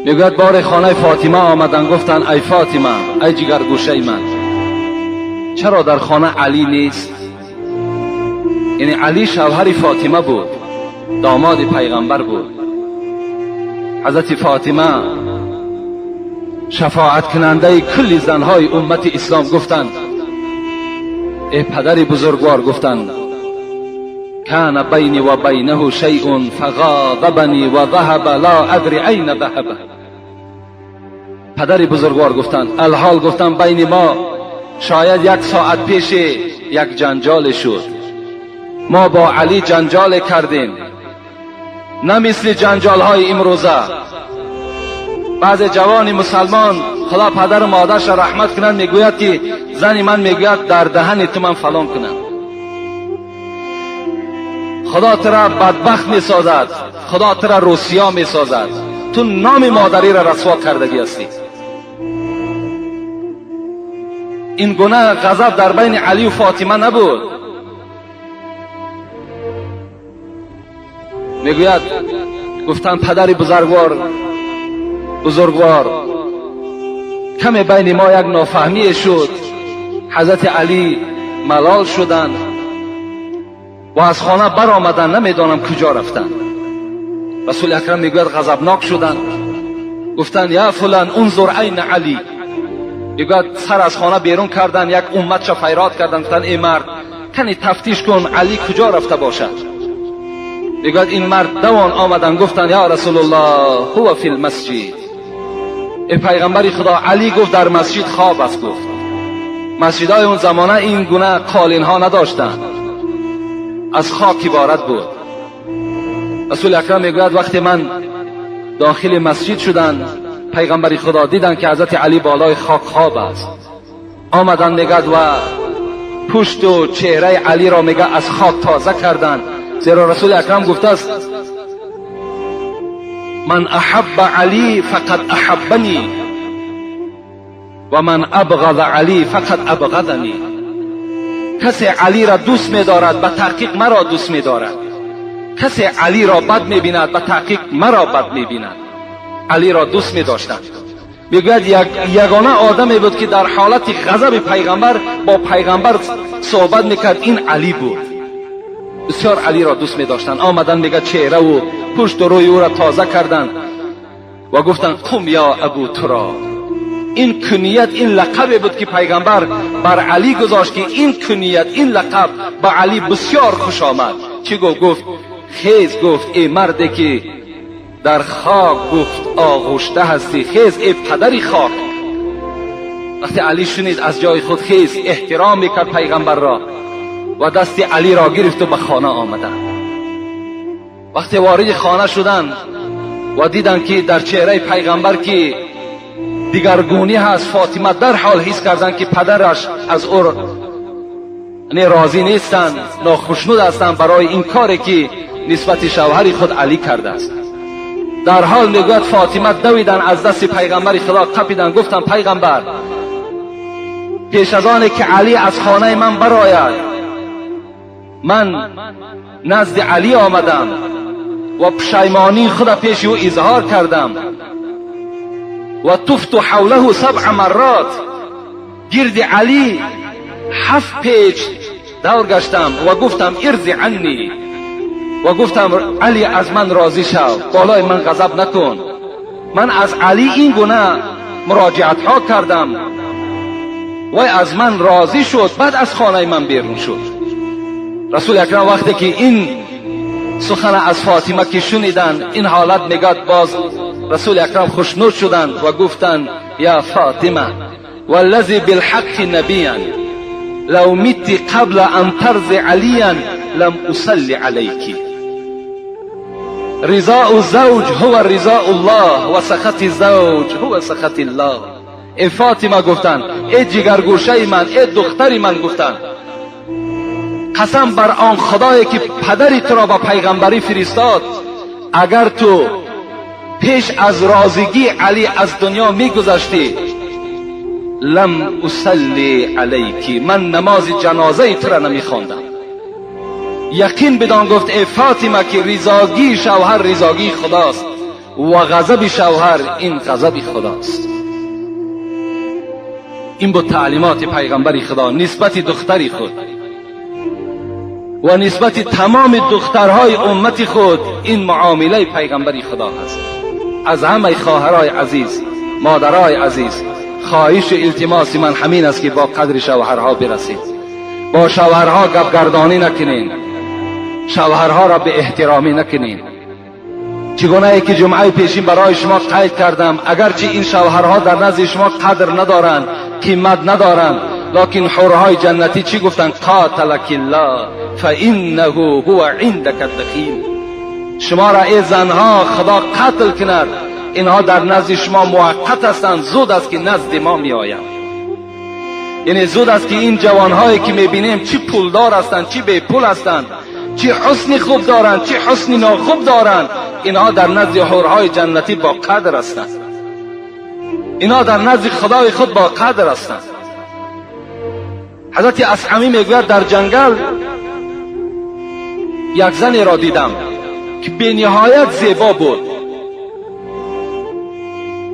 میگوید بار خانه فاطمه آمدن، گفتن ای فاطمه، ای جگرگوشه من، چرا در خانه علی نیست؟ یعنی علی شوهر فاطمه بود، داماد پیغمبر بود. حضرت فاطمه شفاعت کننده کل زنهای امت اسلام گفتند ای پدر بزرگوار، گفتند کان بینی و بینه شیء فغاضبنی و ذهب لا ادری این ذهب. پدر بزرگوار گفتند الحال، گفتند بین ما شاید 1 ساعت پیش یک جنجال شد، ما با علی جنجال کردیم، نه مثل جنجال های امروزه. بعض جوان مسلمان، خدا پدر و مادرش رحمت کنند، میگوید که زن من میگوید در دهن تو من فلان کنم. خدا ترا بدبخت میسازد، خدا ترا روسیا میسازد، تو نام مادری را رسوا کردگی هستی. این گناه غضب در بین علی و فاطمه نبود. میگوید گفتن پدر بزرگوار کمی بین ما یک نافهمی شد، حضرت علی ملال شدند و از خانه بر آمدن، نمیدانم کجا رفتند. رسول اکرم میگوید غضبناک شدند، گفتند یا فلان انظر این علی. میگوید سر از خانه بیرون کردند، یک امت شفیرات کردند، گفتند ای مرد کنی تفتیش کن علی کجا رفته باشد. میگوید این مرد دوان آمدند، گفتند یا رسول الله هو فی المسجد. ای پیغمبر خدا، علی گفت در مسجد خواب است. گفت مسجدهای اون زمانه این گونه قالین ها نداشتند، از خاک عبارت بود. رسول اکرم میگوید وقتی من داخل مسجد شدند، پیغمبر خدا دیدند که حضرت علی بالای خاک خواب است. آمدند میگوید و پشت و چهره علی را میگه از خاک تازه کردند، زیرا رسول اکرم گفته است من احب علی فقط احبنی و من ابغض علی فقط ابغضنی. کسی علی را دوست می‌دارد به تحقیق مرا دوست می‌دارد، کسی علی را بد می‌بیند به تحقیق مرا بد می‌بیند. علی را دوست می‌داشتند. میگوید یگانه آدمی بود که در حالت غضب پیغمبر با پیغمبر صحبت می‌کرد، این علی بود. بسیار علی را دوست می‌داشتند. آمدن میگه چهره و پشت و روی او را تازه کردند و گفتند قم یا ابو تراب. این کنیت، این لقب بود که پیغمبر بر علی گذاشت که این کنیت، این لقب به علی بسیار خوش آمد. چی گفت؟ خیز، گفت ای مردی که در خاک گفت آغشته هستی، خیز ای پدری خاک. وقتی علی شنید از جای خود خیز، احترام میکرد پیغمبر را و دست علی را گرفت و به خانه آمدند. وقتی وارد خانه شدند و دیدند که در چهره پیغمبر که دیگرگونی هست، فاطمه در حال حس کردند که پدرش از او راضی نیستند، ناخشنود هستند برای این کاری که نسبت شوهر خود علی کرده است. در حال میگوید فاطمه دویدن از دست پیغمبر خدا قپیدن، گفتن پیغمبر پیش از آنه که علی از خانه من برآید، من نزد علی آمدم و پشیمانی خود پیش او اظهار کردم و طفت حوله 7 مرات، گرد علی 7 پیچ دور گشتم و گفتم ارضی عنی، و گفتم علی از من راضی شو، بالای من غضب نکن. من از علی این گونه مراجعت ها کردم و از من راضی شد، بعد از خانه من بیرون شد. رسول اکرم وقتی که این سخن از فاطمه که شنیدن این حالت میگد، باز رسول اکرم خوشنود شدند و گفتند یا فاطمه والذی بالحق نبیا لو مت قبل ان ترضی علیا لم اصلی علیک. رضاء الزوج هو رضاء الله و سخط الزوج هو سخط الله. ای فاطمه گفتند ای جگرگوشه من، ای دختری من، گفتند قسم بر آن خدایی که پدری تو را با پیغمبری فرستاد، اگر تو پیش از راضیگی علی از دنیا میگذشتی لم اصلی علیکی، من نماز جنازه تو را نمیخواندم. یقین بدان گفت ای فاطمه که رضاگی شوهر رضاگی خداست و غضب شوهر این غضب خداست. این بود تعلیمات پیغمبر خدا نسبت دختری خود و نسبت تمام دخترهای امت خود. این معامله پیغمبر خدا هست. از همه خواهرای عزیز، مادرای عزیز، خواهش و التماس من همین است که با قدر شوهرها برسید. با شوهرها گپگردانی نکنین، شوهرها را به احترامی نکنین. چگونه ای که جمعه پیشین برای شما قید کردم، اگرچه این شوهرها در نزد شما قدر ندارند، قیمت ندارند، لکن حورهای جنتی چی گفتن؟ قاتلک الله فانه هو عندك الدخیل. شما را ای زنها خدا قتل کند، اینها در نزد شما موقت هستند، زود است که نزد ما می آیند. یعنی زود است که این جوانهایی که می بینیم چی پولدار هستند، چی بی پول هستند، چی حسن خوب دارند، چی حسن ناخوب دارند، اینها در نزد حورهای جنتی با قدر هستند. اینها در نزد خدای خود با قدر هستند. حضرت اصعمی میگوید در جنگل یک زنی را دیدم که به نهایت زیبا بود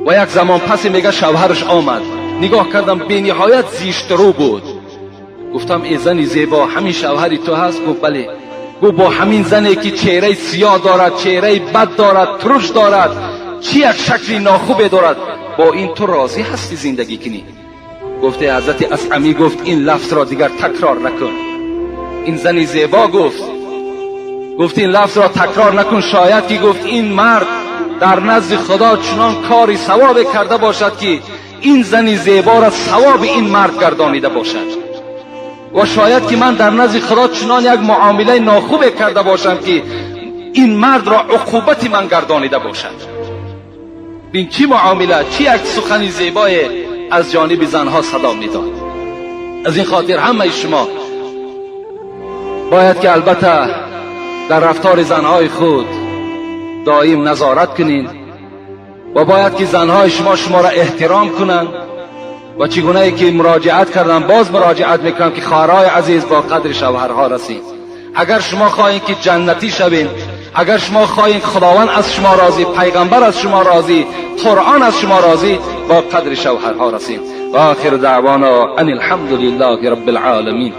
و یک زمان پس میگه شوهرش آمد، نگاه کردم به نهایت زیشترو بود. گفتم ای زنی زیبا همین شوهری تو هست؟ گفت بله. گفت با همین زنی که چهره سیاه دارد، چهره بد دارد، ترش دارد، چی یک شکلی ناخوبه دارد، با این تو راضی هستی زندگی کنی؟ گفته حضرت اصعمی گفت این لفظ را دیگر تکرار نکن. این زنی زیبا گفت این لفظ را تکرار نکن. شاید که گفت این مرد در نزد خدا چنان کاری ثواب کرده باشد که این زنی زیبا را ثواب این مرد گردانیده باشد، و شاید که من در نزد خدا چنان یک معامله ناخوب کرده باشم که این مرد را عقوبت من گردانیده باشد. بین چی معامله، چی یک سخنی زیبای از جانب زنها صدا میداد. از این خاطر همه شما باید که البته در رفتار زنهای خود دائم نظارت کنین و باید که زنهای شما را احترام کنن. و چگونه ای که مراجعت کردم باز مراجعت میکنم که خواهرای عزیز با قدر شوهرها رسید. اگر شما خواهین که جنتی شوین، اگر شما خواهین خداوند از شما راضی، پیغمبر از شما راضی، قرآن از شما راضی، با قدر شوهرها رسید. و آخر دعوانا ان الحمد لله رب العالمین.